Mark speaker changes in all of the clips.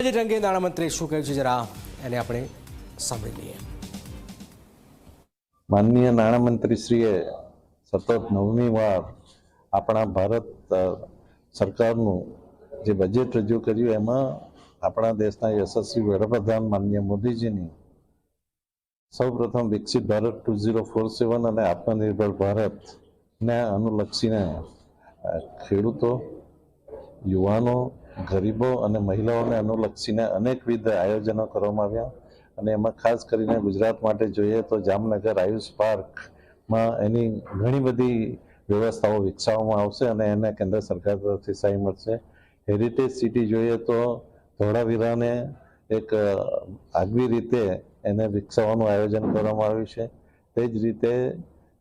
Speaker 1: Budget અંગે નાણામંત્રી શું કહ્યું છે જરા એને આપણે સાંભળી લઈએ।
Speaker 2: માનનીય નાણામંત્રીશ્રીએ સતત 9મી વાર આપણા ભારત સરકારનું જે બજેટ રજૂ કર્યું એમાં આપણા દેશના યશસ્વી વડાપ્રધાન માનનીય મોદીજીની સૌપ્રથમ વિકસિત ભારત 2047 અને આત્મનિર્ભર ભારતને અનુલક્ષીને ખેડૂતો, યુવાનો, ગરીબો અને મહિલાઓને અનુલક્ષીને અનેકવિધ આયોજનો કરવામાં આવ્યા અને એમાં ખાસ કરીને ગુજરાત માટે જોઈએ તો જામનગર આયુષ પાર્કમાં એની ઘણી બધી વ્યવસ્થાઓ વિકસાવવામાં આવશે અને એને કેન્દ્ર સરકાર તરફથી સહાય મળશે। હેરિટેજ સિટી જોઈએ તો ધોળાવીરાને એક આગવી રીતે એને વિકસાવવાનું આયોજન કરવામાં આવ્યું છે। તે જ રીતે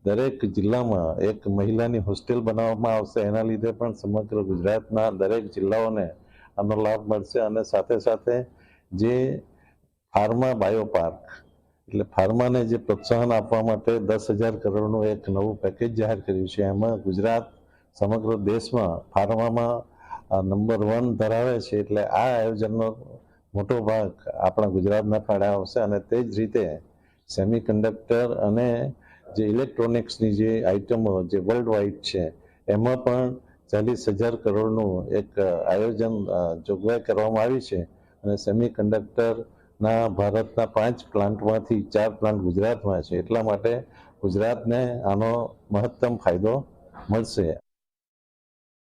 Speaker 2: દરેક જિલ્લામાં એક મહિલાની હોસ્ટેલ બનાવવામાં આવશે, એના લીધે પણ સમગ્ર ગુજરાતના દરેક જિલ્લાઓને આનો લાભ મળશે અને સાથે સાથે જે ફાર્મા બાયો પાર્ક એટલે ફાર્માને જે પ્રોત્સાહન આપવા માટે 10,000 કરોડનું એક નવું પેકેજ જાહેર કર્યું છે। એમાં ગુજરાત સમગ્ર દેશમાં ફાર્મામાં નંબર 1 ધરાવે છે, એટલે આ આયોજનનો મોટો ભાગ આપણા ગુજરાતના ફાળે આવશે અને તે જ રીતે સેમી કન્ડક્ટર અને જે ઇલેક્ટ્રોનિક્સની જે આઇટમો જે વર્લ્ડ વાઇડ છે એમાં પણ 40,000 કરોડનું એક આયોજન જોગવાઈ કરવામાં આવી છે અને સેમી કન્ડક્ટરના ભારતના 5 પ્લાન્ટમાંથી 4 પ્લાન્ટ ગુજરાતમાં છે, એટલા માટે ગુજરાતને આનો મહત્તમ ફાયદો મળશે।